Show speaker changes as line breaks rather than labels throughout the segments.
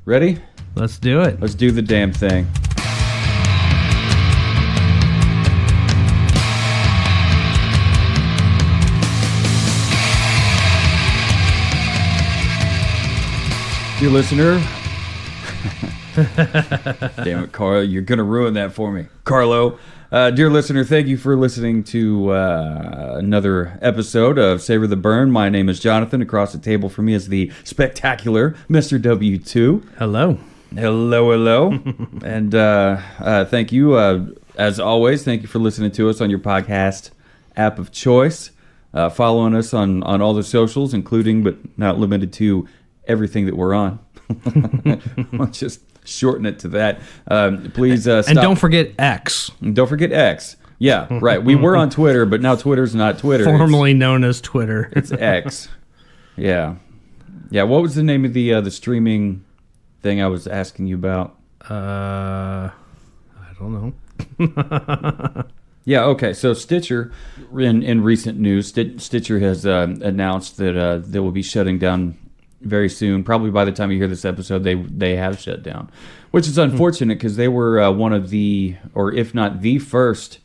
Ready?
Let's do it.
Let's do the damn thing. Dear listener, damn it, Carlo, you're going to ruin that for me. Carlo, dear listener, thank you for listening to another episode of Savor the Burn. My name is Jonathan. Across the table from me is the spectacular Mr. W2.
Hello.
Hello. And thank you, as always, thank you for listening to us on your podcast app of choice, following us on all the socials, including but not limited to everything that we're on. I'll just shorten it to that. Please stop.
And don't forget X.
Don't forget X. Yeah, right. We were on Twitter, but now Twitter's not Twitter.
Formerly known as Twitter.
It's X. Yeah. What was the name of the streaming thing I was asking you about?
I don't know.
Yeah, okay. So Stitcher, in recent news, Stitcher has announced that they will be shutting down very soon. Probably by the time you hear this episode, they have shut down, which is unfortunate because they were one of the, or if not the first,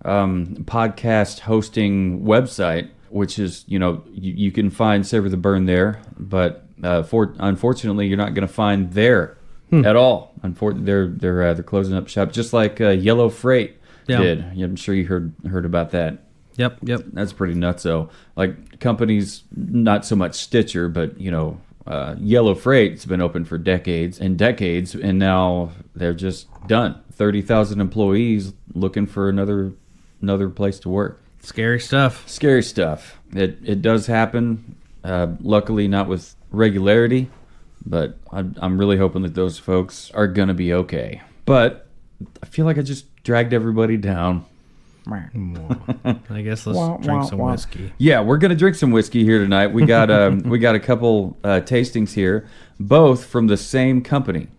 podcast hosting website, which is, you can find Savor the Burn there, but unfortunately, you're not going to find there at all. They're closing up shop, just like Yellow Freight did. I'm sure you heard about that.
Yep.
That's pretty nuts. So, like, companies, not so much Stitcher, but, Yellow Freight's been open for decades, and now they're just done. 30,000 employees looking for another place to work.
Scary stuff.
It does happen, luckily not with regularity, but I'm really hoping that those folks are going to be okay. But I feel like I just dragged everybody down.
I guess let's drink some whiskey.
Yeah, we're gonna drink some whiskey here tonight. We got a couple tastings here, both from the same company,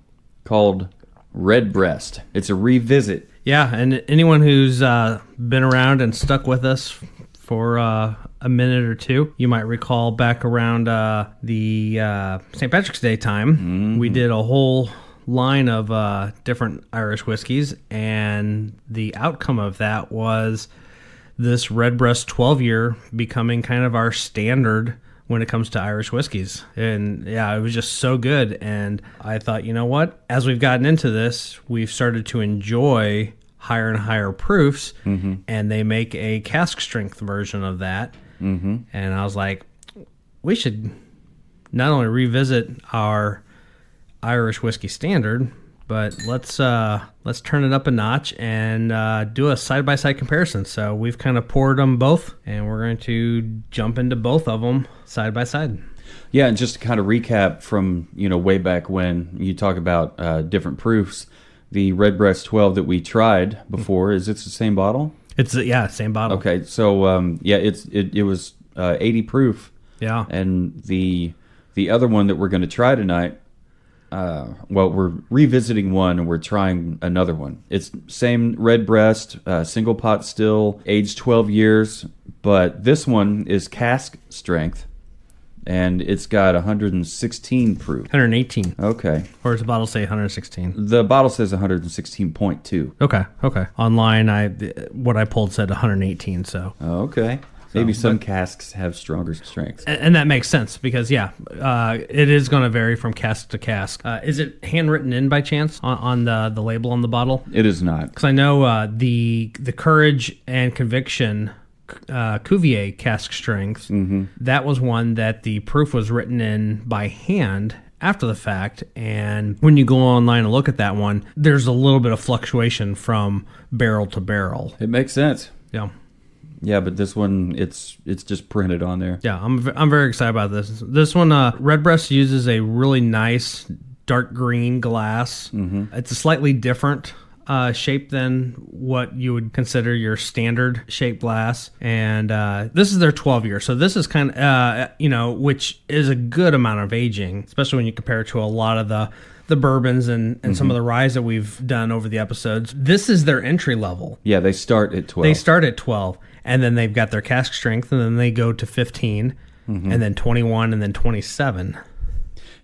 called Redbreast. It's a revisit.
Yeah, and anyone who's been around and stuck with us for a minute or two, you might recall back around the St. Patrick's Day time, we did a whole line of different Irish whiskeys, and the outcome of that was this Redbreast 12-year becoming kind of our standard when it comes to Irish whiskeys. And yeah, it was just so good, and I thought, you know what, as we've gotten into this, we've started to enjoy higher and higher proofs, and they make a cask strength version of that, and I was like, we should not only revisit our Irish whiskey standard, but let's turn it up a notch and do a side-by-side comparison. So we've kind of poured them both, and we're going to jump into both of them side by side.
Yeah, and just to kind of recap from way back when, you talk about different proofs. The Redbreast 12 that we tried before, is it the same bottle?
It's same bottle.
Okay, so it was 80 proof.
Yeah, and
the other one that we're going to try tonight. We're revisiting one and we're trying another one. It's same Redbreast, single pot still, aged 12 years, but this one is cask strength, and it's got 116 proof.
118.
Okay.
Or does the bottle say 116?
The bottle says 116.2.
Okay. Online, what I pulled said 118, so.
Okay. Maybe some casks have stronger strengths.
And that makes sense because, it is going to vary from cask to cask. Is it handwritten in by chance on the label on the bottle?
It is not.
Because I know the Courage and Conviction Cuvier cask strength, that was one that the proof was written in by hand after the fact. And when you go online and look at that one, there's a little bit of fluctuation from barrel to barrel.
It makes sense.
Yeah.
Yeah, but this one, it's just printed on there.
Yeah, I'm very excited about this. This one, Redbreast uses a really nice dark green glass. It's a slightly different shape than what you would consider your standard shaped glass. And this is their 12-year. So this is kind of, which is a good amount of aging, especially when you compare it to a lot of the bourbons and some of the ryes that we've done over the episodes. This is their entry level.
Yeah, they start at 12.
They start at 12. And then they've got their cask strength, and then they go to 15, and then 21, and then 27.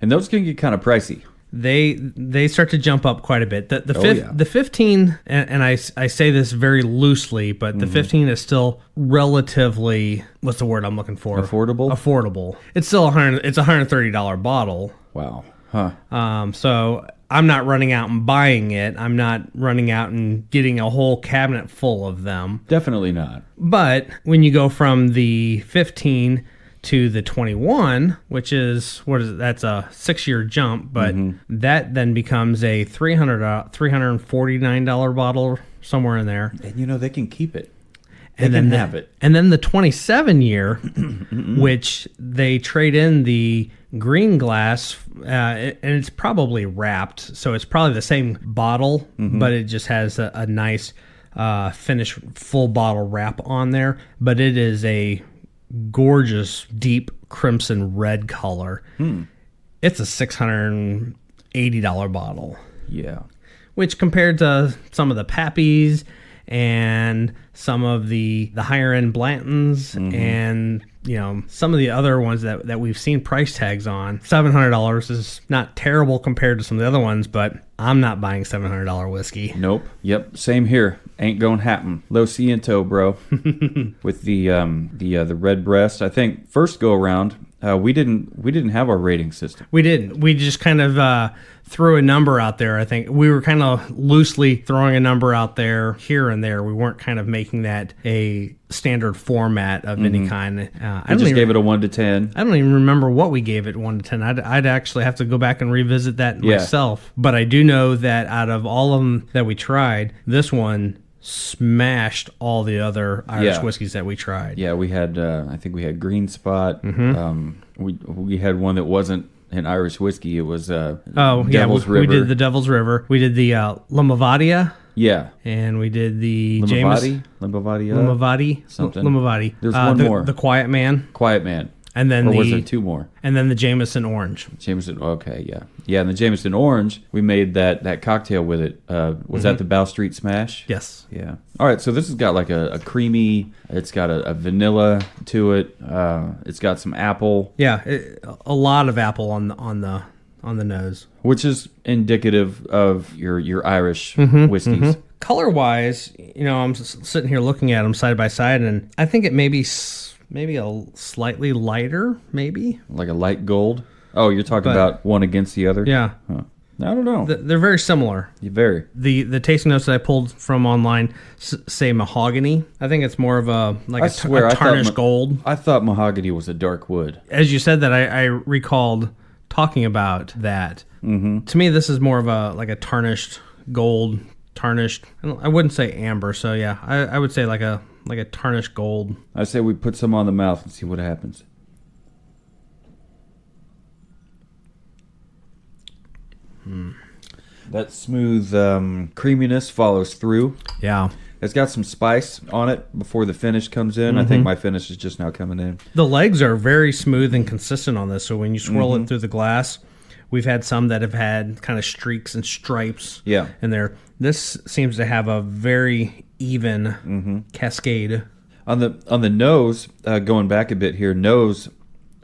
And those can get kind of pricey.
they start to jump up quite a bit.
Yeah.
The 15, and I say this very loosely, but the 15 is still relatively, what's the word I'm looking for? Affordable. It's still it's $130 bottle.
Wow. Huh.
So I'm not running out and buying it. I'm not running out and getting a whole cabinet full of them.
Definitely not.
But when you go from the 15 to the 21, which is, that's a 6-year jump, but that then becomes a $349 bottle, somewhere in there.
And they can keep it. They can have it.
And then the 27 year, which they trade in the green glass, and it's probably wrapped, so it's probably the same bottle, but it just has a nice finished full bottle wrap on there. But it is a gorgeous deep crimson red color. It's a $680 bottle.
Yeah.
Which compared to some of the Pappies and some of the higher end Blantons and some of the other ones that we've seen price tags on, $700 is not terrible compared to some of the other ones, but I'm not buying $700 whiskey.
Nope. Yep. Same here. Ain't gonna happen. Lo siento, bro. With the red breast, I think first go around, we didn't have our rating system.
We didn't. We just kind of threw a number out there. I think we were kind of loosely throwing a number out there here and there. We weren't kind of making that a standard format of any kind.
I just gave it a 1 to 10.
I don't even remember what we gave it 1 to 10. I'd actually have to go back and revisit that myself. But I do know that out of all of them that we tried, this one smashed all the other Irish whiskeys that we tried.
Yeah, we had I think we had Green Spot. We had one that wasn't an Irish whiskey. It was Devil's River.
We did the Devil's River. We did the Limavady.
Yeah.
And we did the
Limavady. Something.
Limavady.
There's one more.
The Quiet Man. And then
was there 2 more?
And then the Jameson Orange.
Okay, yeah. Yeah, and the Jameson Orange, we made that cocktail with it. Was that the Bow Street Smash?
Yes.
Yeah. All right, so this has got like a creamy, it's got a vanilla to it. It's got some apple.
Yeah, a lot of apple on the nose.
Which is indicative of your Irish whiskeys.
Color-wise, I'm sitting here looking at them side by side, and I think it may be maybe a slightly lighter, maybe.
Like a light gold? Oh, you're talking about one against the other?
Yeah.
Huh. I don't know.
They're very similar.
Very.
The tasting notes that I pulled from online say mahogany. I think it's more of a tarnished gold.
I thought mahogany was a dark wood.
As you said that, I recalled talking about that. To me, this is more of a tarnished gold, tarnished. I wouldn't say amber, so yeah, I would say like a tarnished gold.
I say we put some on the mouth and see what happens. That smooth creaminess follows through.
Yeah.
It's got some spice on it before the finish comes in. I think my finish is just now coming in.
The legs are very smooth and consistent on this, so when you swirl it through the glass, we've had some that have had kind of streaks and stripes in there. This seems to have a very even cascade.
On the nose, going back a bit here, nose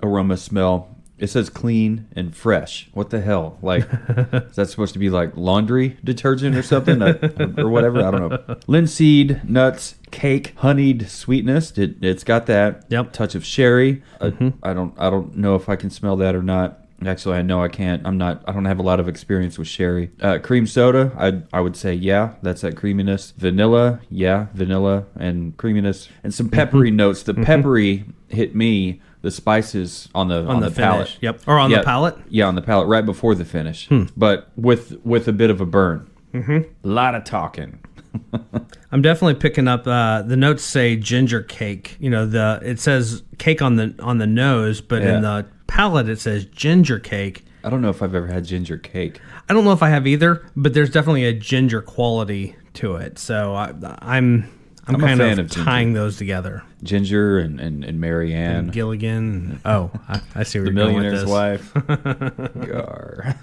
aroma smell, it says clean and fresh. What the hell? Like, is that supposed to be like laundry detergent or something? Or whatever? I don't know. Linseed, nuts, cake, honeyed sweetness. It's got that.
Yep.
Touch of sherry. I don't know if I can smell that or not. Actually, I know I can't. I don't have a lot of experience with sherry. Cream soda, I would say, yeah, that's that creaminess. Vanilla, yeah, vanilla and creaminess. And some peppery notes. The peppery hit me. The spices on the palate.
Yep. Or on the palate?
Yeah, on the palate, right before the finish. But with a bit of a burn. A lot of talking.
I'm definitely picking up. The notes say ginger cake. It says cake on the nose, but in the palate it says ginger cake.
I don't know if I've ever had ginger cake.
I don't know if I have either, but there's definitely a ginger quality to it. So I'm kind of tying those together.
Ginger and Mary Ann.
And Gilligan. Oh, I see where
the
you're going with this.
Millionaire's Wife. Gar.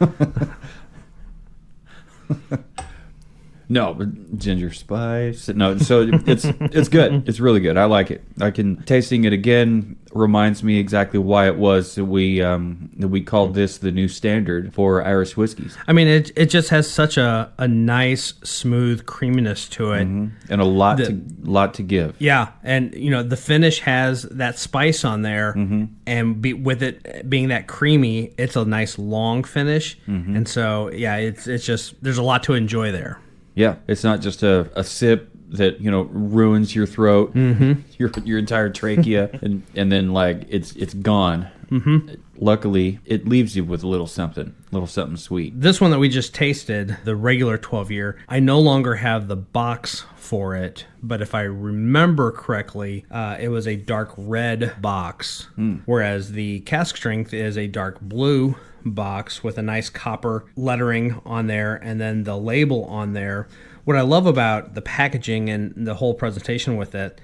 No, but ginger spice. No, so it's good. It's really good. I like it. Tasting it again reminds me exactly why it was that we called this the new standard for Irish whiskeys.
I mean, it just has such a nice, smooth creaminess to it.
And a lot to give.
Yeah, and the finish has that spice on there, and with it being that creamy, it's a nice long finish. And so, yeah, it's just, there's a lot to enjoy there.
Yeah, it's not just a sip that ruins your throat, your entire trachea, and then like it's gone. Luckily, it leaves you with a little something sweet.
This one that we just tasted, the regular 12-year, I no longer have the box for it, but if I remember correctly, it was a dark red box, whereas the cask strength is a dark blue box with a nice copper lettering on there, and then the label on there. What I love about the packaging and the whole presentation with it,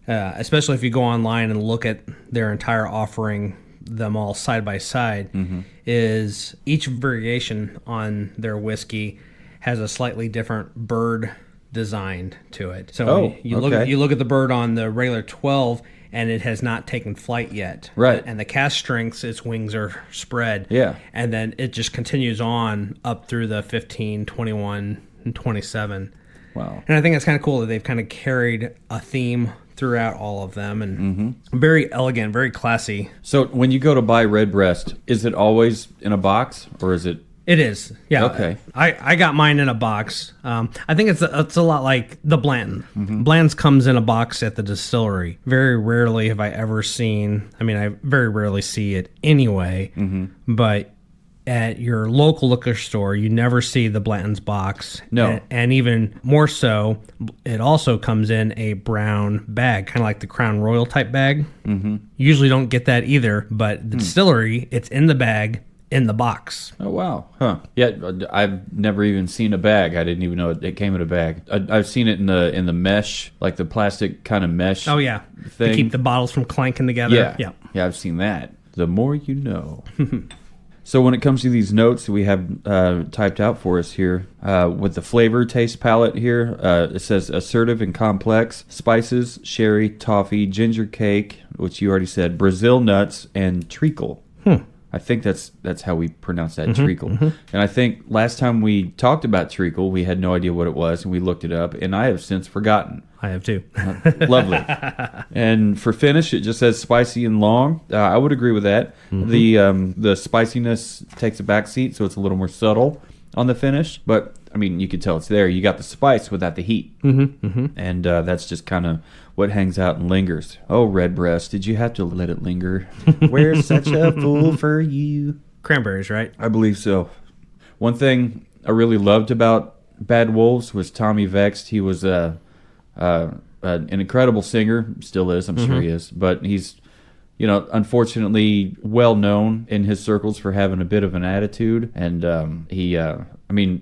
especially if you go online and look at their entire offering, them all side by side, is each variation on their whiskey has a slightly different bird designed to it. So you look at the bird on the regular 12, and it has not taken flight yet.
Right.
And the cask strengths, its wings are spread.
Yeah.
And then it just continues on up through the 15, 21, and 27.
Wow.
And I think it's kind of cool that they've kind of carried a theme throughout all of them, and very elegant, very classy.
So when you go to buy Redbreast, is it always in a box, or is it?
It is, yeah.
Okay.
I got mine in a box. I think it's a lot like the Blanton. Blanton's comes in a box at the distillery. Very rarely have I ever seen. I mean, I very rarely see it anyway. But at your local liquor store, you never see the Blanton's box.
No.
And even more so, it also comes in a brown bag, kind of like the Crown Royal type bag. You usually don't get that either, but the distillery, it's in the bag, in the box.
Oh, wow. Huh. Yeah, I've never even seen a bag. I didn't even know it came in a bag. I've seen it in the mesh, like the plastic kind of mesh.
Oh, yeah.
Thing.
To keep the bottles from clanking together.
Yeah. Yeah, I've seen that. The more you know. So when it comes to these notes that we have typed out for us here, with the flavor taste palette here, it says assertive and complex, spices, sherry, toffee, ginger cake, which you already said, Brazil nuts, and treacle. I think that's how we pronounce that, treacle. And I think last time we talked about treacle, we had no idea what it was, and we looked it up, and I have since forgotten.
I have too.
Lovely. And for finish, it just says spicy and long. I would agree with that. The spiciness takes a back seat, so it's a little more subtle on the finish. But, I mean, you could tell it's there. You got the spice without the heat. And that's just kind of what hangs out and lingers. Oh, Redbreast, did you have to let it linger? We're such a fool for you.
Cranberries, right?
I believe so. One thing I really loved about Bad Wolves was Tommy Vext. He was an incredible singer, still is, I'm sure he is, but he's, unfortunately well known in his circles for having a bit of an attitude, and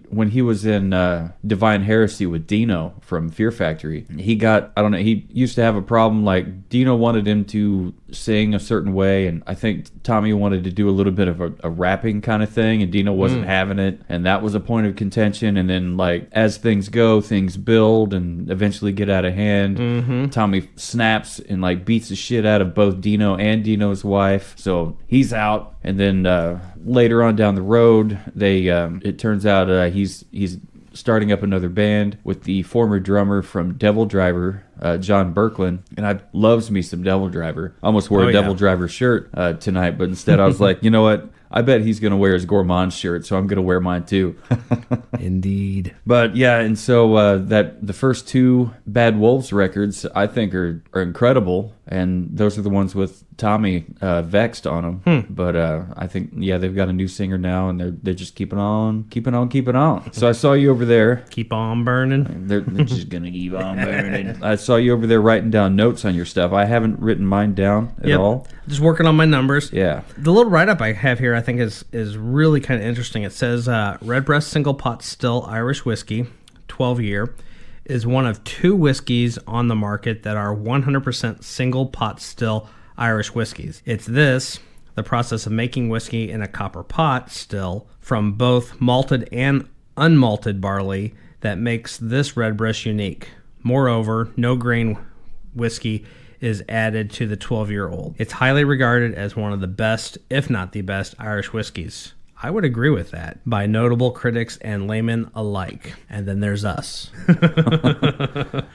when he was in Divine Heresy with Dino from Fear Factory, he used to have a problem, like Dino wanted him to sing a certain way, and I think Tommy wanted to do a little bit of a rapping kind of thing, and Dino wasn't having it, and that was a point of contention. And then, like, as things go, things build and eventually get out of hand. Tommy snaps and like beats the shit out of both Dino and Dino's wife, so he's out. And then later on down the road, it turns out he's starting up another band with the former drummer from Devil Driver, John Berkland, and I loves me some Devil Driver. I almost wore a Devil Driver shirt tonight, but instead I was like, you know what? I bet he's going to wear his Gourmand shirt, so I'm going to wear mine too.
Indeed.
But yeah, and so the first two Bad Wolves records I think are incredible, and those are the ones with Tommy Vext on them. But I think they've got a new singer now, and they're just keeping on. So I saw you over there.
Keep on burning.
They're just gonna keep on burning. I saw you over there writing down notes on your stuff. I haven't written mine down at all.
Just working on my numbers.
Yeah.
The little write-up I have here I think is really kind of interesting. It says Redbreast Single Pot Still Irish Whiskey, 12-year, is one of two whiskeys on the market that are 100% single pot still Irish whiskeys. It's the process of making whiskey in a copper pot still from both malted and unmalted barley that makes this Redbreast unique. Moreover, no grain whiskey is added to the 12-year-old. It's highly regarded as one of the best, if not the best, Irish whiskeys. I would agree with that, by notable critics and laymen alike. And then there's us.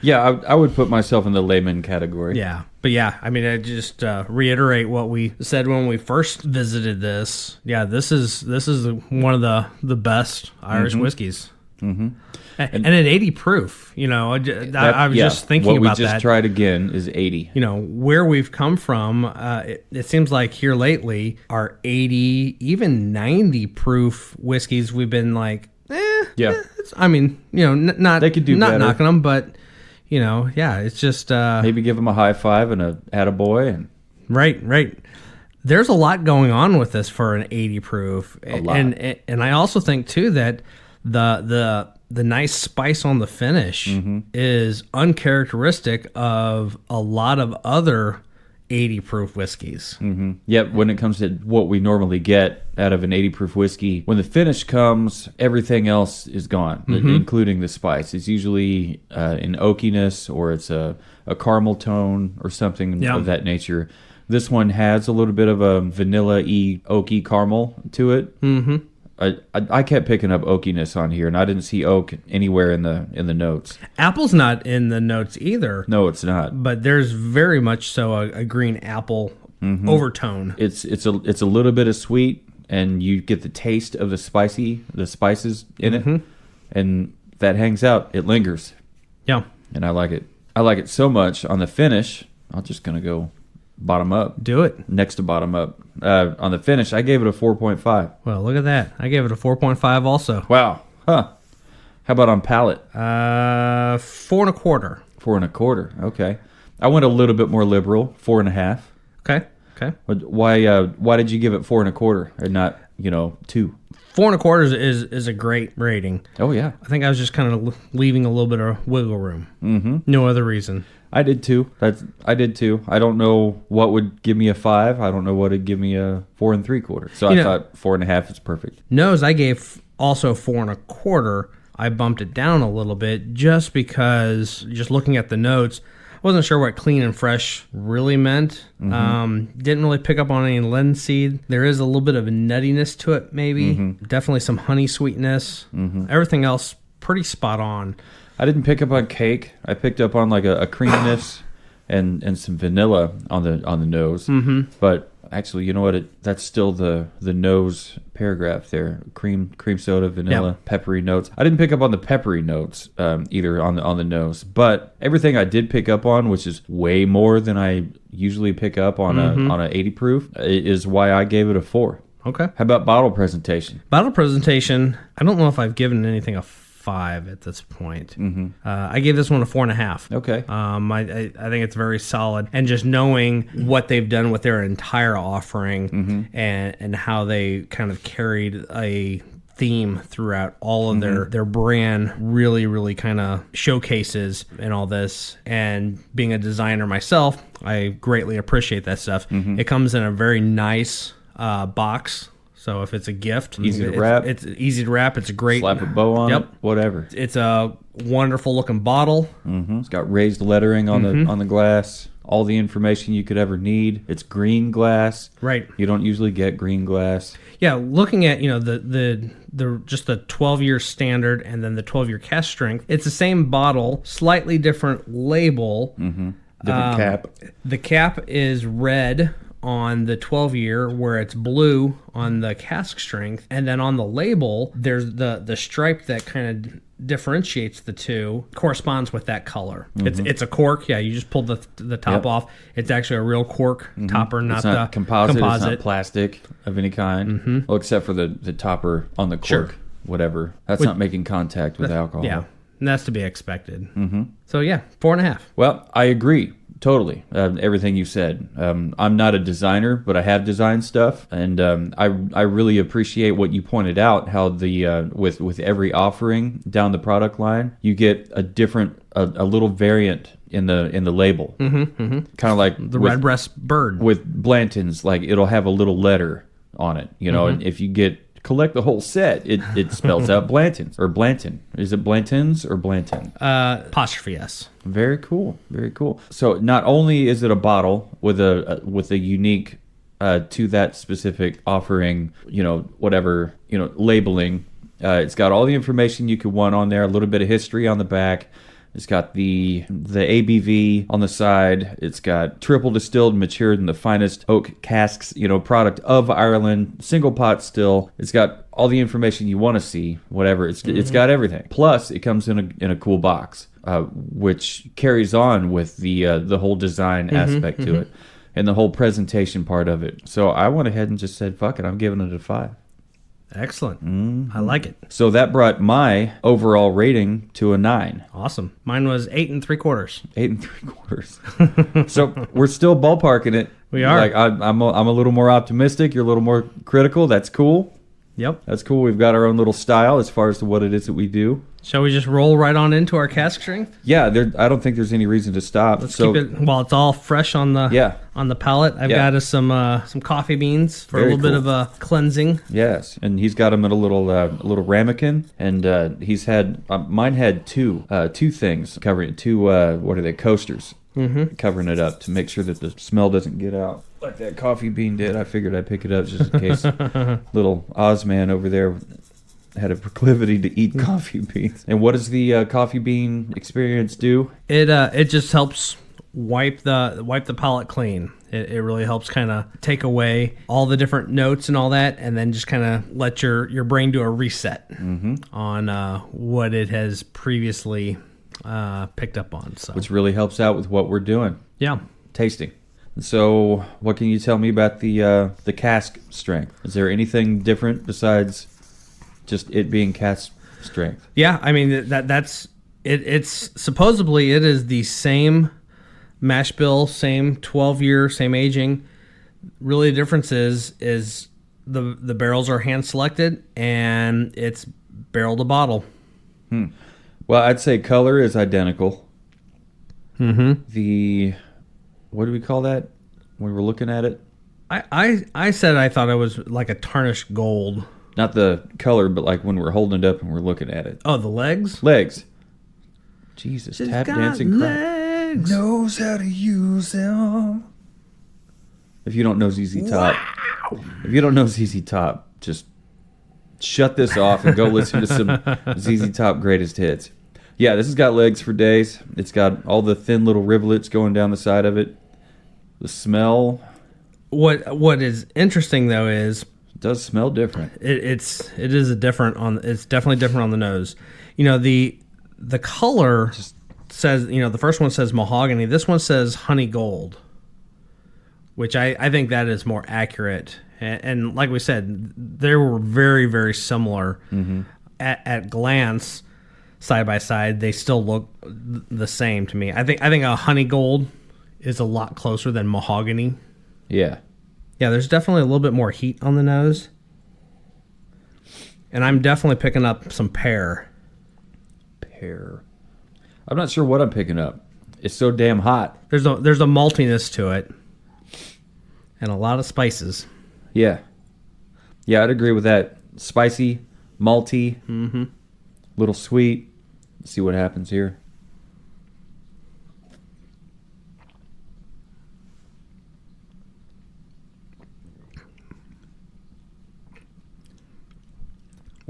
Yeah, I would put myself in the layman category.
Yeah. But yeah, I mean, I just reiterate what we said when we first visited this. Yeah, this is one of the best Irish whiskeys. Mm-hmm. And at 80 proof, I was just thinking about that.
What we just tried again is 80.
Where we've come from, it seems like here lately, our 80, even 90 proof whiskeys, we've been like, not
they could do
not
better.
knocking them, but it's just
maybe give them a high five and a attaboy and
right. There's a lot going on with this for an 80 proof,
a lot.
And I also think too that the nice spice on the finish is uncharacteristic of a lot of other 80 proof whiskeys.
Mm-hmm. Yep, when it comes to what we normally get out of an 80 proof whiskey, when the finish comes, everything else is gone, including the spice. It's usually an oakiness, or it's a caramel tone or something of that nature. This one has a little bit of a vanilla-y, oaky caramel to it. Mm-hmm. I kept picking up oakiness on here, and I didn't see oak anywhere in the notes.
Apple's not in the notes either.
No, it's not.
But there's very much so a green apple overtone.
It's a little bit of sweet, and you get the taste of the spices in it, and that hangs out. It lingers.
Yeah,
and I like it. I like it so much. On the finish, I'm just gonna go bottom up.
Do it.
Next to bottom up. On the finish, I gave it a 4.5.
Well, look at that. I gave it a 4.5 also.
Wow. Huh. How about on palate?
4 1/4.
4 1/4. Okay. I went a little bit more liberal. 4.5.
Okay.
But why did you give it 4 1/4 and not 2?
4 1/4 is a great rating.
Oh yeah.
I think I was just kind of leaving a little bit of wiggle room. Mm-hmm. No other reason.
I did too. I did too. I don't know what would give me a 5. I don't know what would give me a 4 3/4. So I thought 4.5 is perfect.
Nose, I gave also 4 1/4. I bumped it down a little bit just because, just looking at the notes, I wasn't sure what clean and fresh really meant. Didn't really pick up on any linseed. There is a little bit of a nuttiness to it, maybe. Definitely some honey sweetness. Everything else pretty spot on.
I didn't pick up on cake. I picked up on like a creaminess and some vanilla on the nose. But actually, you know what? That's still the nose paragraph there. Cream soda, vanilla, peppery notes. I didn't pick up on the peppery notes either on the nose. But everything I did pick up on, which is way more than I usually pick up on a 80 proof, is why I gave it a 4.
Okay.
How about bottle presentation?
Bottle presentation, I don't know if I've given anything a 5 at this point. I gave this one a 4.5.
Okay.
I think it's very solid, and just knowing what they've done with their entire offering and how they kind of carried a theme throughout all of their brand really kind of showcases and all this. And being a designer myself, I greatly appreciate that stuff. It comes in a very nice box. So if it's a gift,
easy to wrap.
It's easy to wrap. It's a great,
slap a bow on it, whatever.
It's a wonderful looking bottle.
It's got raised lettering on the glass. All the information you could ever need. It's green glass.
Right.
You don't usually get green glass.
Yeah, looking at the just the 12-year standard and then the 12-year cask strength. It's the same bottle, slightly different label.
Different cap.
The cap is red on the 12-year, where it's blue on the cask strength, and then on the label there's the stripe that kind of differentiates the two, corresponds with that color. It's a cork. Yeah, you just pulled the top off. It's actually a real cork topper, not the
composite. It's not plastic of any kind. Well, except for the topper on the cork, whatever. That's not making contact with alcohol.
Yeah, and that's to be expected. So yeah, 4.5.
Well, I agree. Totally. Everything you said. I'm not a designer, but I have designed stuff, and I really appreciate what you pointed out, how the with every offering down the product line, you get a different, a little variant in the label. Kind of like
the redbreast bird.
With Blanton's, like it'll have a little letter on it, and if you get collect the whole set. It spells out Blanton's or Blanton. Is it Blanton's or Blanton?
Apostrophe S.
Very cool. Very cool. So not only is it a bottle with a unique to that specific offering, whatever, labeling. It's got all the information you could want on there. A little bit of history on the back. It's got the ABV on the side. It's got triple distilled, matured in the finest oak casks, product of Ireland, single pot still. It's got all the information you want to see, whatever. It's got everything. Plus, it comes in a cool box, which carries on with the whole design aspect to it and the whole presentation part of it. So I went ahead and just said, fuck it, I'm giving it a 5.
Excellent. I like it.
So that brought my overall rating to a 9.
Awesome. Mine was 8 3/4.
8 3/4. So we're still ballparking it.
We are.
Like I'm a little more optimistic. You're a little more critical. That's cool.
Yep.
That's cool. We've got our own little style as far as to what it is that we do.
Shall we just roll right on into our cask strength?
Yeah, I don't think there's any reason to stop.
Let's keep it while it's all fresh on the palate. I've got us some coffee beans for
Very
a little bit
cool.
of a cleansing.
Yes, and he's got them in a little ramekin, and he's had mine had two things covering it, two what are they, coasters, covering it up to make sure that the smell doesn't get out like that coffee bean did. I figured I'd pick it up just in case little Ozman over there had a proclivity to eat coffee beans. And what does the coffee bean experience do?
It just helps wipe the palate clean. It really helps kind of take away all the different notes and all that, and then just kind of let your brain do a reset on what it has previously picked up on. So,
which really helps out with what we're doing.
Yeah,
tasting. So, what can you tell me about the cask strength? Is there anything different besides just it being cask strength?
Yeah, I mean that's it. It's supposedly it is the same mash bill, same 12-year, same aging. Really, the difference is the barrels are hand selected and it's barrel to bottle.
Well, I'd say color is identical.
Mm-hmm.
What do we call that when we're looking at it?
I said I thought it was like a tarnished gold.
Not the color, but like when we're holding it up and we're looking at it.
Oh, the legs?
Legs. Jesus,
She's
tap
got
dancing crap.
legs.
Knows how to use them. If you don't know ZZ Top, just shut this off and go listen to some ZZ Top greatest hits. Yeah, this has got legs for days. It's got all the thin little rivulets going down the side of it. The smell.
What is interesting though is
it does smell different.
It's definitely different on the nose. The color just says, the first one says mahogany. This one says honey gold, which I think that is more accurate. And like we said, they were very, very similar at glance, side by side. They still look the same to me. I think a honey gold is a lot closer than mahogany.
Yeah.
Yeah, there's definitely a little bit more heat on the nose. And I'm definitely picking up some pear.
Pear. I'm not sure what I'm picking up. It's so damn hot.
There's a maltiness to it. And a lot of spices.
Yeah. Yeah, I'd agree with that. Spicy, malty, little sweet. Let's see what happens here.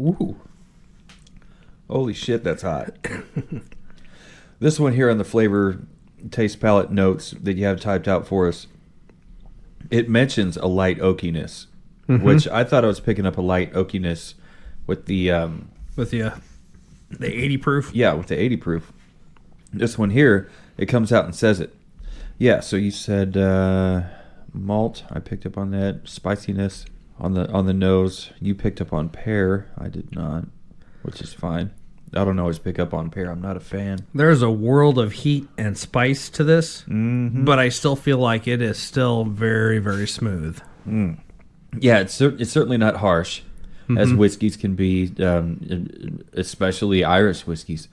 Ooh. Holy shit, that's hot. This one here on the flavor taste palette notes that you have typed out for us, it mentions a light oakiness, which I thought I was picking up a light oakiness with the
80 proof.
Yeah, with the 80 proof. This one here, it comes out and says it. Yeah, so you said malt. I picked up on that. Spiciness on the nose. You picked up on pear. I did not, which is fine. I don't always pick up on pear. I'm not a fan.
There's a world of heat and spice to this, but I still feel like it is still very, very smooth.
Yeah, it's certainly not harsh, as whiskeys can be, especially Irish whiskeys.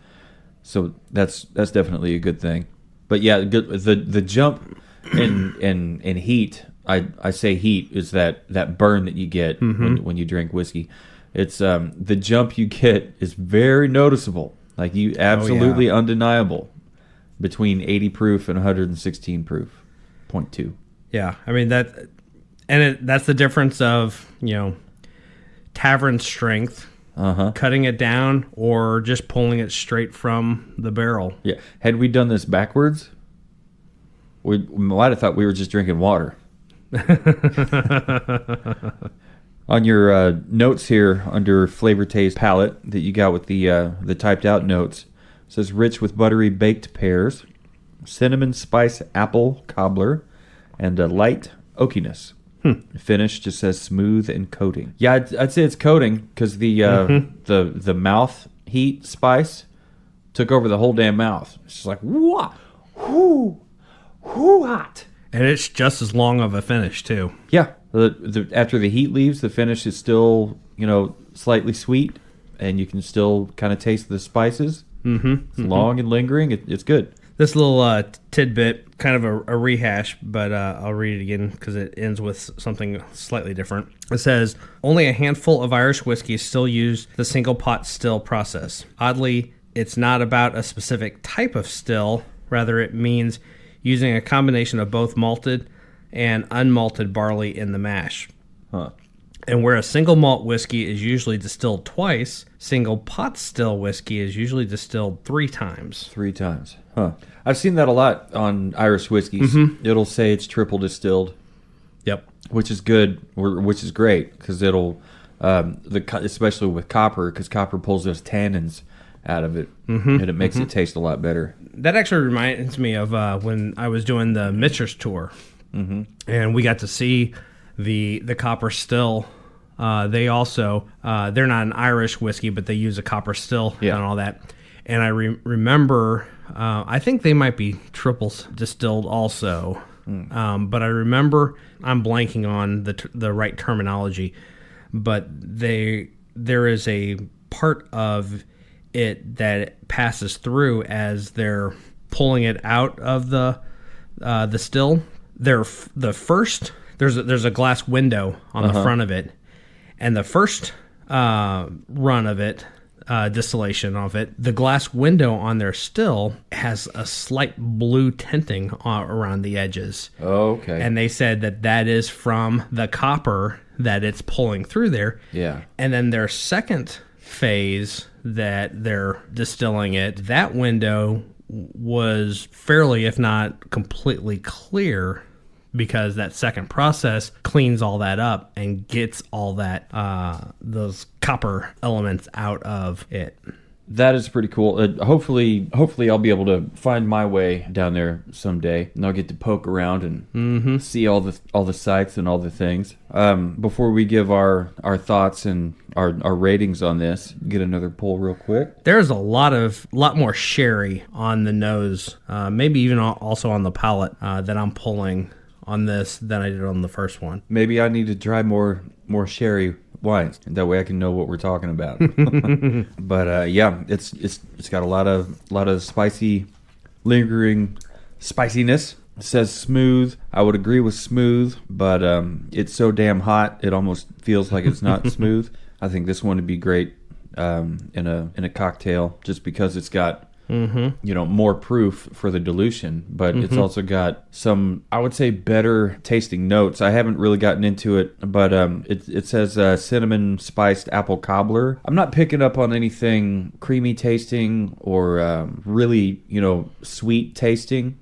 So that's definitely a good thing. But yeah, the jump in heat. I say heat is that burn that you get when you drink whiskey. It's the jump you get is very noticeable. Like you absolutely undeniable between 80 proof and 116 proof. 0.2.
Yeah, I mean that's the difference of, tavern strength, cutting it down, or just pulling it straight from the barrel.
Yeah. Had we done this backwards, we might have thought we were just drinking water. On your notes here under flavor taste palette that you got with the typed out notes, it says rich with buttery baked pears, cinnamon spice apple cobbler, and a light oakiness. Finish just says smooth and coating. Yeah, I'd say it's coating because the mouth heat spice took over the whole damn mouth. It's just like whoo, hot.
And it's just as long of a finish too.
Yeah, after the heat leaves, the finish is still slightly sweet, and you can still kind of taste the spices. It's long and lingering. It's good.
This little tidbit, kind of a rehash, but I'll read it again because it ends with something slightly different. It says, only a handful of Irish whiskey still use the single pot still process. Oddly, it's not about a specific type of still. Rather, it means using a combination of both malted and unmalted barley in the mash. And where a single malt whiskey is usually distilled twice, single pot still whiskey is usually distilled 3 times.
3 times. I've seen that a lot on Irish whiskeys. It'll say it's triple distilled.
Yep.
Which is good, which is great, because it'll, especially with copper, because copper pulls those tannins out of it, and it makes it taste a lot better.
That actually reminds me of when I was doing the Mitchers tour, and we got to see the copper still. They also, they're not an Irish whiskey, but they use a copper still and all that. And I remember, I think they might be triples distilled also. But I remember, I'm blanking on the right terminology, but there is a part of it that passes through as they're pulling it out of the still. There's a glass window on the front of it, and the first run of it, distillation of it, the glass window on their still has a slight blue tinting around the edges.
Oh, okay.
And they said that is from the copper that it's pulling through there.
Yeah.
And then their second phase that they're distilling it, that window was fairly, if not completely clear, because that second process cleans all that up and gets all that those copper elements out of it.
That is pretty cool. Hopefully I'll be able to find my way down there someday, and I'll get to poke around and see all the sites and all the things. Before we give our thoughts and our ratings on this, get another pull real quick.
There's a lot more sherry on the nose, maybe even also on the palate that I'm pulling on this than I did on the first one.
Maybe I need to try more sherry wines, and that way I can know what we're talking about. But yeah, it's got a lot of spicy, lingering spiciness. It says smooth. I would agree with smooth, but it's so damn hot it almost feels like it's not smooth. I think this one would be great in a cocktail, just because it's got more proof for the dilution, but it's also got some, I would say, better tasting notes. I haven't really gotten into it, but it says cinnamon spiced apple cobbler. I'm not picking up on anything creamy tasting or really, sweet tasting.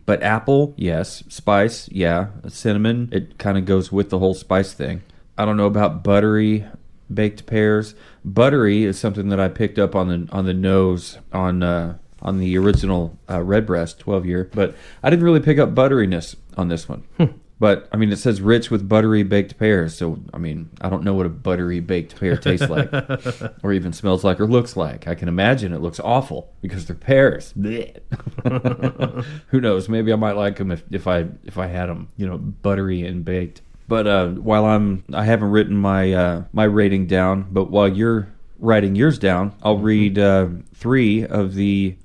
But apple, yes. Spice, yeah. Cinnamon, it kind of goes with the whole spice thing. I don't know about buttery baked pears. Buttery is something that I picked up on the nose on the original Redbreast 12-year, but I didn't really pick up butteriness on this one. But I mean, it says rich with buttery baked pears, so I mean, I don't know what a buttery baked pear tastes like, or even smells like, or looks like. I can imagine it looks awful because they're pears. Who knows? Maybe I might like them if I had them, buttery and baked. But while I haven't written my rating down, but while you're writing yours down, I'll read 3 of the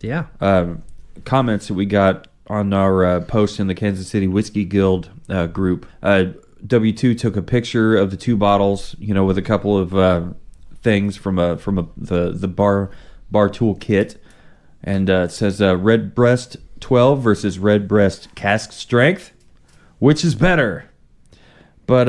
comments that we got on our post in the Kansas City Whiskey Guild group. W2 took a picture of the 2 bottles, with a couple of things from the bar tool kit, and it says Red Breast 12 versus Red Breast Cask Strength. Which is better? But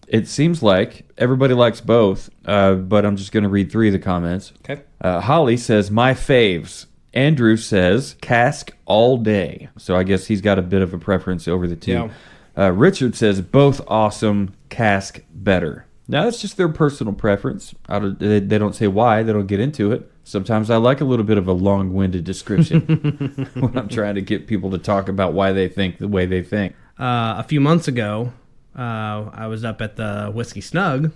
it seems like everybody likes both. But I'm just going to read 3 of the comments.
Okay.
Holly says, my faves. Andrew says, cask all day. So I guess he's got a bit of a preference over the two.
Yeah.
Richard says, both awesome, cask better. Now, that's just their personal preference. They don't say why. They don't get into it. Sometimes I like a little bit of a long-winded description when I'm trying to get people to talk about why they think the way they think.
A few months ago, I was up at the Whiskey Snug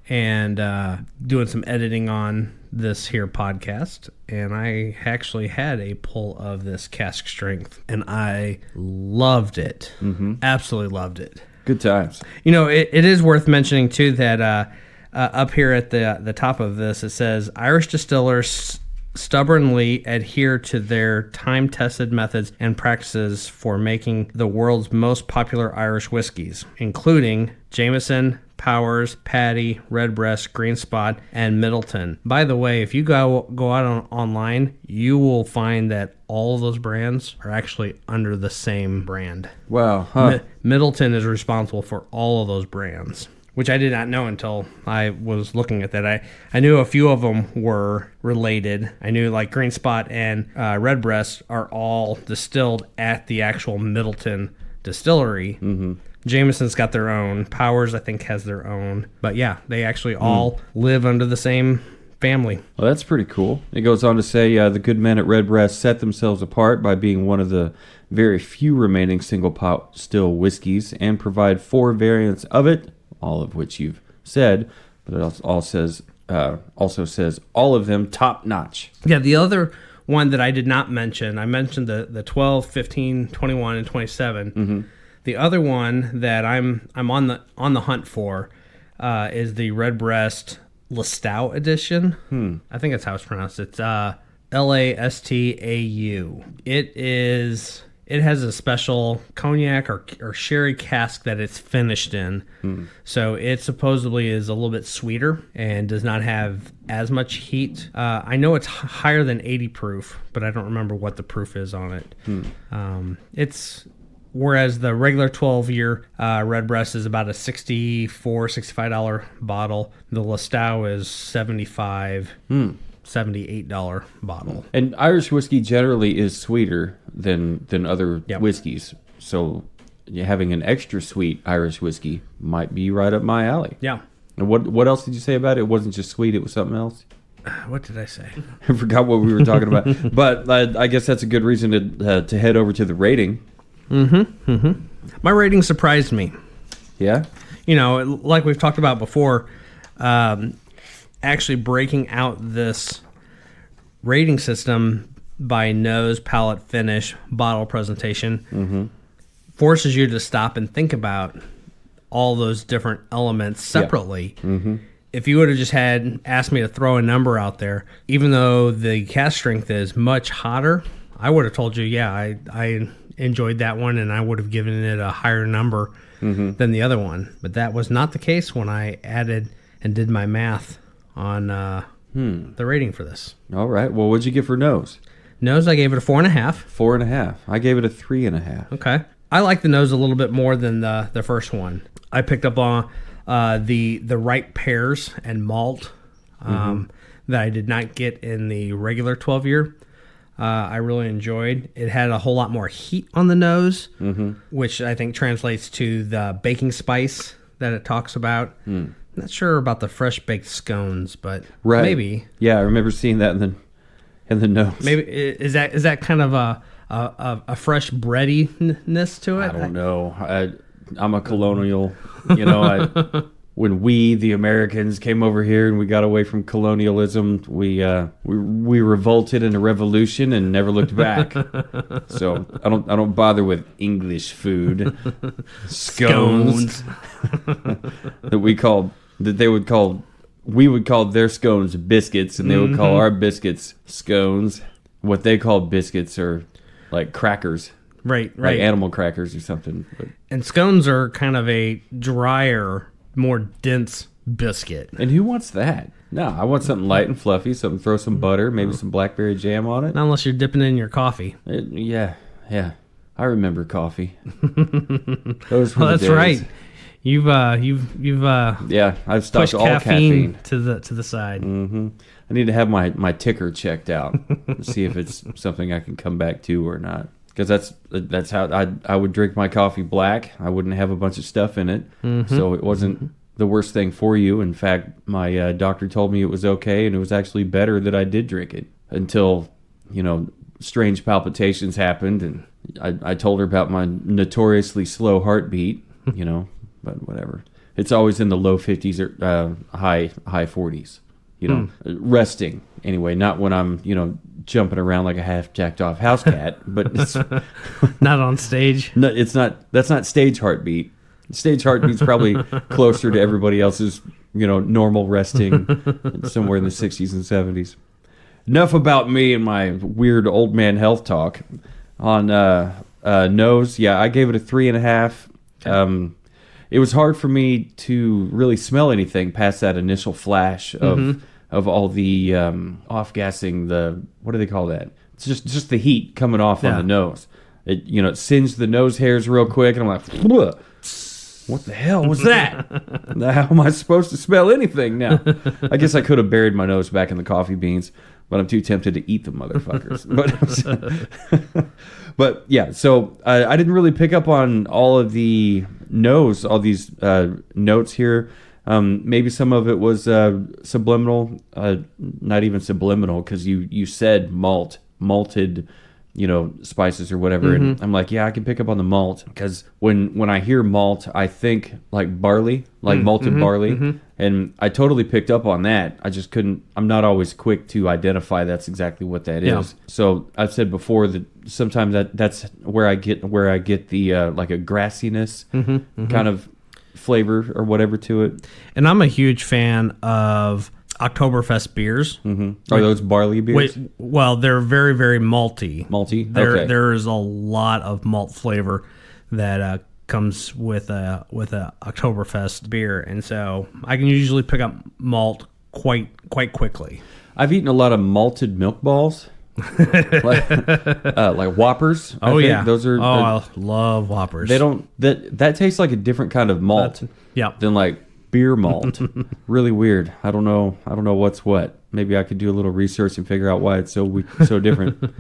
and doing some editing on this here podcast, and I actually had a pull of this Cask Strength, and I loved it. Mm-hmm. Absolutely loved it.
Good times.
It is worth mentioning, too, that up here at the top of this, it says, Irish distillers stubbornly adhere to their time-tested methods and practices for making the world's most popular Irish whiskeys, including Jameson, Powers, Paddy, Redbreast, Green Spot, and Middleton. By the way, if you go out online, you will find that all of those brands are actually under the same brand.
Wow. Huh.
Middleton is responsible for all of those brands, which I did not know until I was looking at that. I knew a few of them were related. I knew like Green Spot and Redbreast are all distilled at the actual Middleton distillery. Mm-hmm. Jameson's got their own. Powers, I think, has their own. But yeah, they actually all live under the same family.
Well, that's pretty cool. It goes on to say the good men at Redbreast set themselves apart by being one of the very few remaining single pot still whiskeys and provide 4 variants of it, all of which you've said, but it also says all of them top notch.
Yeah, the other one that I did not mention, I mentioned the 12, 15, 21, and 27. Mm-hmm. The other one that I'm on the hunt for is the Redbreast Lastau edition. I think that's how it's pronounced. It's Lastau. It has a special cognac or sherry cask that it's finished in. So it supposedly is a little bit sweeter and does not have as much heat. I know it's higher than 80 proof, but I don't remember what the proof is on it. Whereas the regular 12-year Redbreast is about a $64-$65 bottle. The Lastau is $78 bottle.
And Irish whiskey generally is sweeter than other whiskeys. So having an extra sweet Irish whiskey might be right up my alley.
Yeah.
And what else did you say about it? It wasn't just sweet, it was something else?
What did I say?
I forgot what we were talking about. But I guess that's a good reason to head over to the rating.
My rating surprised me.
Yeah?
Like we've talked about before, actually breaking out this rating system by nose, palate, finish, bottle presentation forces you to stop and think about all those different elements separately. Yeah. Mm-hmm. If you would have just asked me to throw a number out there, even though the cask strength is much hotter, I would have told you, I enjoyed that one, and I would have given it a higher number than the other one. But that was not the case when I added and did my math on the rating for this.
All right. Well, what'd you give for nose?
Nose, I gave it a 4.5.
4.5. I gave it a 3.5.
Okay. I like the nose a little bit more than the first one. I picked up on the right pears and malt that I did not get in the regular 12-year. I really enjoyed. It had a whole lot more heat on the nose, which I think translates to the baking spice that it talks about. Not sure about the fresh baked scones, but maybe.
Yeah, I remember seeing that in the nose.
Maybe is that kind of a fresh breadiness to it?
I don't know. I'm a colonial. When we, the Americans, came over here and we got away from colonialism, we revolted in a revolution and never looked back. So I don't bother with English food, scones we would call their scones biscuits, and they would call our biscuits scones. What they call biscuits are like crackers.
Right.
Like animal crackers or something.
And scones are kind of a drier, more dense biscuit.
And who wants that? No, I want something light and fluffy, something throw some butter, maybe some blackberry jam on it.
Not unless you're dipping it in your coffee.
Yeah. I remember coffee. Those were
Well,
the
that's
days.
right. You've
I've stopped
pushed
all
caffeine
caffeine.
to the side.
I need to have my ticker checked out to see if it's something I can come back to or not. Because that's how I would drink my coffee black. I wouldn't have a bunch of stuff in it, so it wasn't the worst thing for you. In fact, my doctor told me it was okay, and it was actually better that I did drink it until strange palpitations happened, and I told her about my notoriously slow heartbeat. But whatever. It's always in the low 50s or high 40s. Resting anyway, not when I'm jumping around like a half jacked off house cat, but it's
Not on stage.
no, it's not. That's not stage heartbeat. Stage heartbeat's probably closer to everybody else's normal resting, somewhere in the 60s and 70s. Enough about me and my weird old man health talk. On nose, yeah, I gave it a 3.5. It was hard for me to really smell anything past that initial flash of all the off-gassing, what do they call that? It's just the heat coming off on the nose. It singed the nose hairs real quick, and I'm like, "Bleh. What the hell was that? How am I supposed to smell anything now?" I guess I could have buried my nose back in the coffee beans, but I'm too tempted to eat the motherfuckers. But yeah, so I didn't really pick up on all of the all these notes here. Maybe some of it was subliminal, not even subliminal, because you said malted, spices or whatever, and I'm like, yeah, I can pick up on the malt, because when I hear malt, I think like barley, like malted barley, and I totally picked up on that. I just couldn't. I'm not always quick to identify that's exactly what that is. So I've said before that sometimes that's where I get the like a grassiness kind of flavor or whatever to it.
And I'm a huge fan of Oktoberfest beers.
Are those barley beers?
Well, they're very, very malty.
Malty? Okay.
There is a lot of malt flavor that comes with a Oktoberfest beer, and so I can usually pick up malt quite quickly.
I've eaten a lot of malted milk balls. like Whoppers.
Yeah,
those are.
I love Whoppers.
They don't. That tastes like a different kind of malt. Than like beer malt. Really weird. I don't know what's what. Maybe I could do a little research and figure out why it's so different.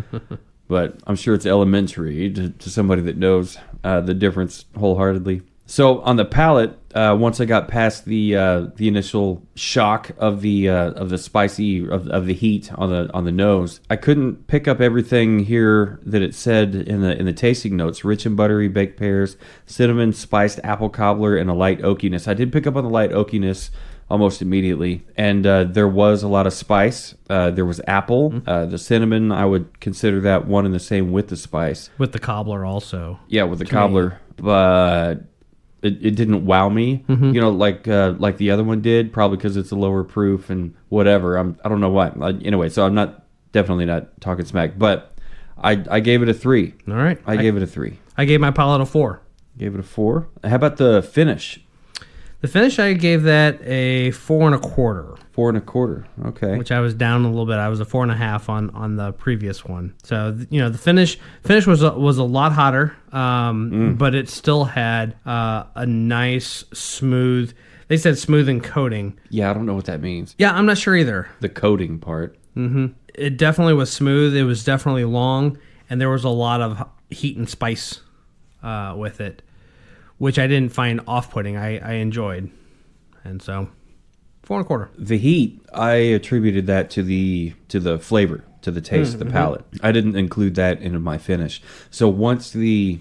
But I'm sure it's elementary to somebody that knows the difference wholeheartedly. So on the palate, once I got past the initial shock of the spicy of the heat on the nose, I couldn't pick up everything here that it said in the tasting notes: rich and buttery baked pears, cinnamon, spiced apple cobbler, and a light oakiness. I did pick up on the light oakiness almost immediately, and there was a lot of spice. There was apple, the cinnamon. I would consider that one and the same with the spice.
With the cobbler also.
Yeah, with the cobbler, but it didn't wow me, like the other one did, probably because it's a lower proof and whatever. I don't know what. Anyway, so I'm definitely not talking smack, but I gave it a 3.
All right.
I gave it a 3.
I gave my palate a 4.
Gave it a 4. How about the finish?
The finish, I gave that a 4.25.
4.25. Okay.
Which I was down a little bit. I was a 4.5 on the previous one. So the finish was a lot hotter, but it still had a nice smooth. They said smooth and coating.
Yeah, I don't know what that means.
Yeah, I'm not sure either.
The coating part.
It definitely was smooth. It was definitely long, and there was a lot of heat and spice with it, which I didn't find off-putting. I enjoyed, and so 4.25.
The heat, I attributed that to the flavor, to the taste, the palate. I didn't include that into my finish. So once the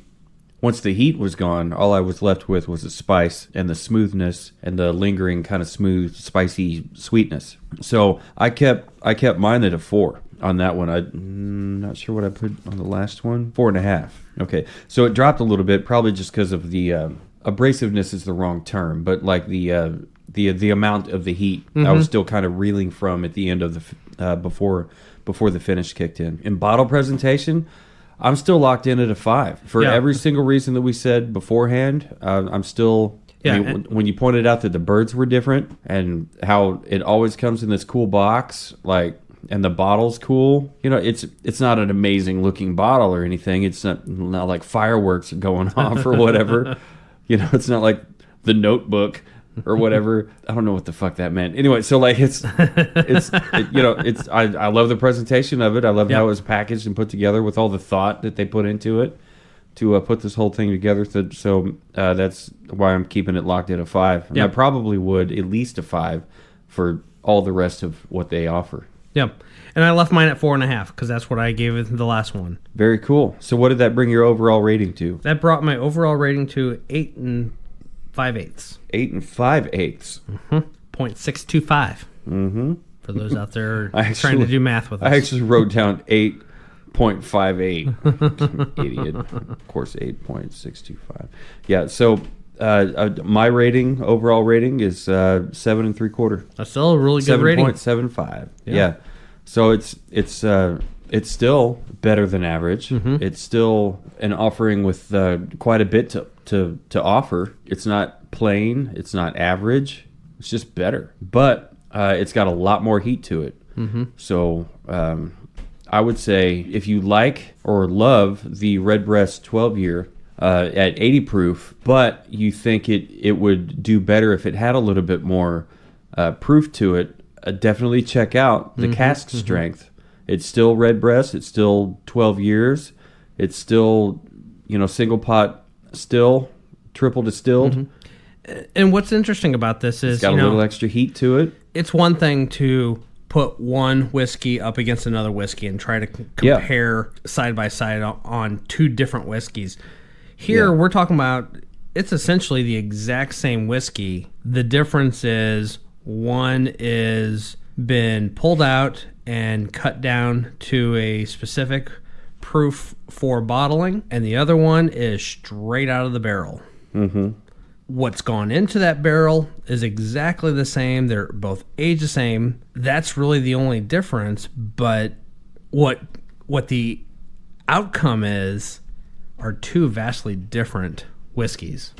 heat was gone, all I was left with was the spice and the smoothness and the lingering kind of smooth, spicy sweetness. So I kept mine at a 4 on that one. I'm not sure what I put on the last one. 4.5. Okay, so it dropped a little bit, probably just because of the abrasiveness is the wrong term, but like the amount of the heat I was still kind of reeling from at the end of the before the finish kicked in. In bottle presentation, I'm still locked in at a 5 for every single reason that we said beforehand. I'm still
Yeah,
I mean, when you pointed out that the birds were different and how it always comes in this cool box, like, and the bottle's cool. You know, it's not an amazing looking bottle or anything. It's not like fireworks going off or whatever. You know, it's not like the Notebook or whatever. I don't know what the fuck that meant. Anyway, so like I love the presentation of it. I love how it was packaged and put together with all the thought that they put into it to put this whole thing together. So that's why I'm keeping it locked at a 5. And I probably would at least a 5 for all the rest of what they offer.
Yep. And I left mine at 4.5 because that's what I gave it the last one.
Very cool. So what did that bring your overall rating to?
That brought my overall rating to 8 5/8.
8 5/8.
0.625.
Mm-hmm.
For those out there trying to do math with us.
I actually wrote down 8.58. Idiot. Of course, 8.625. Yeah. So my overall rating is 7 3/4.
That's still a really good rating.
7.75. Yeah. So it's still better than average. Mm-hmm. It's still an offering with quite a bit to offer. It's not plain. It's not average. It's just better. But it's got a lot more heat to it. Mm-hmm. So I would say if you like or love the Redbreast 12-year at 80 proof, but you think it would do better if it had a little bit more proof to it, definitely check out the cask strength. It's still Redbreast. It's still 12 years. It's still, single pot still, triple distilled.
Mm-hmm. And what's interesting about this is,
it's got a little extra heat to it.
It's one thing to put one whiskey up against another whiskey and try to compare side by side on two different whiskeys. Here, we're talking about, it's essentially the exact same whiskey. The difference is one is been pulled out and cut down to a specific proof for bottling, and the other one is straight out of the barrel. Mm-hmm. What's gone into that barrel is exactly the same. They're both aged the same. That's really the only difference. But what the outcome is are two vastly different whiskeys.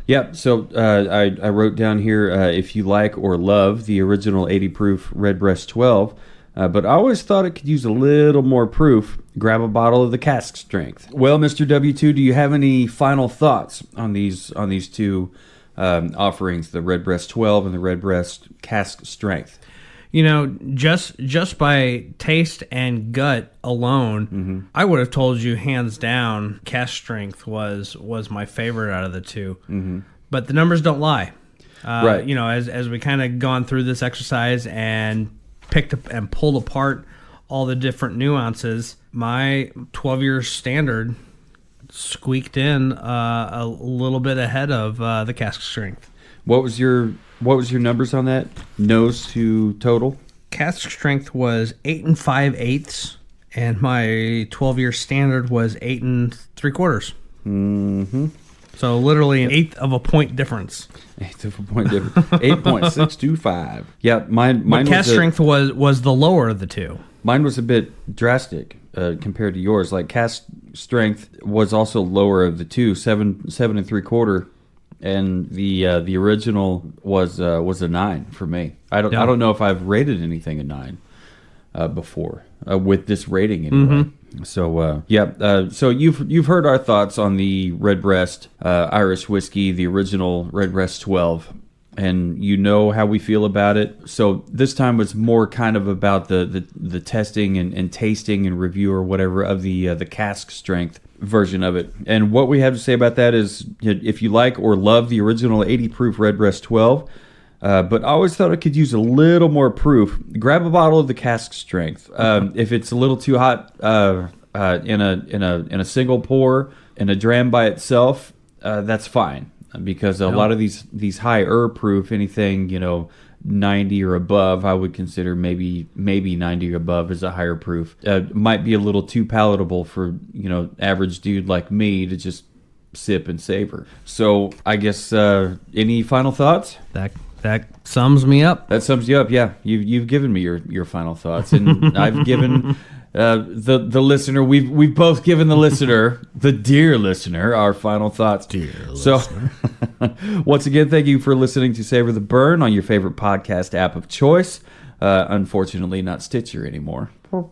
Yeah, so I wrote down here, if you like or love the original 80 proof Redbreast 12, but I always thought it could use a little more proof, grab a bottle of the cask strength. Well, Mr. W2, do you have any final thoughts on these two offerings, the Redbreast 12 and the Redbreast cask strength?
Just by taste and gut alone, I would have told you hands down cask strength was my favorite out of the two. Mm-hmm. But the numbers don't lie. Right. As we kind of gone through this exercise and picked up and pulled apart all the different nuances, my 12-year standard squeaked in a little bit ahead of the cask strength.
What was your numbers on that? Nose to total?
Cask strength was 8 5/8, and my 12-year standard was 8 3/4. Mm-hmm. So literally an eighth of a point difference.
8.625. Yeah, mine.
But cask strength was the lower of the two.
Mine was a bit drastic compared to yours. Like cask strength was also lower of the two, 7 3/4. And the original was a 9 for me. I don't know if I've rated anything a 9 before with this rating anyway. Mm-hmm. So so you've heard our thoughts on the Redbreast Irish whiskey, the original Redbreast 12, and you know how we feel about it. So this time was more kind of about the testing and tasting and review or whatever of the cask strength version of it. And what we have to say about that is, if you like or love the original 80 proof Redbreast 12, but I always thought it could use a little more proof, grab a bottle of the cask strength. If it's a little too hot in a single pour in a dram by itself, that's fine, because a lot of these higher proof, anything 90 or above, I would consider maybe 90 or above as a higher proof. Might be a little too palatable for average dude like me to just sip and savor. So I guess any final thoughts?
That sums me up.
That sums you up. Yeah, you've given me your final thoughts, and I've given the listener, we've both given the listener, the dear listener, our final thoughts.
Dear listener.
Once again, thank you for listening to Savor the Burn on your favorite podcast app of choice. Unfortunately, not Stitcher anymore. But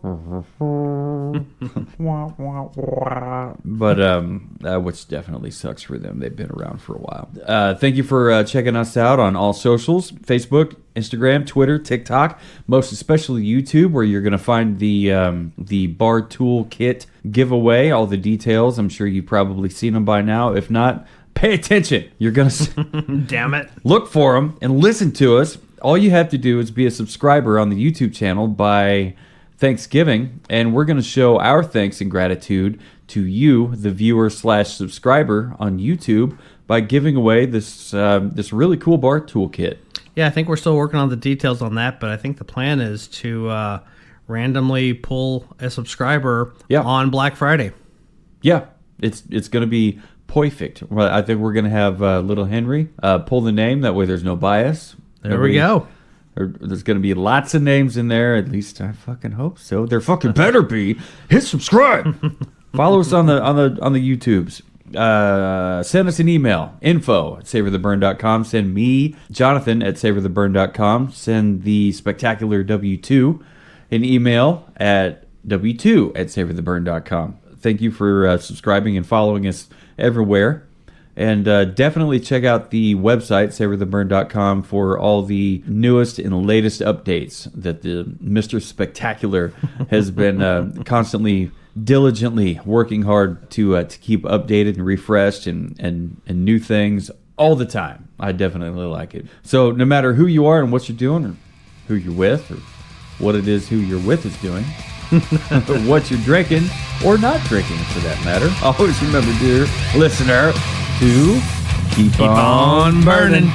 which definitely sucks for them. They've been around for a while. Thank you for checking us out on all socials: Facebook, Instagram, Twitter, TikTok, most especially YouTube, where you're going to find the bar tool kit giveaway. All the details. I'm sure you've probably seen them by now. If not, pay attention. You're going to
damn it,
look for them and listen to us. All you have to do is be a subscriber on the YouTube channel by Thanksgiving, and we're going to show our thanks and gratitude to you, the viewer/subscriber on YouTube, by giving away this really cool bar toolkit.
Yeah, I think we're still working on the details on that, but I think the plan is to randomly pull a subscriber on Black Friday.
Yeah, it's going to be perfect. I think we're going to have Little Henry pull the name. That way there's no bias.
There we go.
There's going to be lots of names in there. At least I fucking hope so. There fucking better be. Hit subscribe. Follow us on the YouTubes. Send us an email, info@savortheburn.com. Send me, Jonathan, at savortheburn.com. Send the spectacular W2 an email at w2@savortheburn.com. Thank you for subscribing and following us everywhere. And definitely check out the website, savortheburn.com, for all the newest and latest updates that the Mr. Spectacular has been constantly, diligently working hard to keep updated and refreshed and new things all the time. I definitely like it. So no matter who you are and what you're doing, or who you're with, or what it is who you're with is doing, what you're drinking or not drinking for that matter, always remember, dear listener, to keep on burning.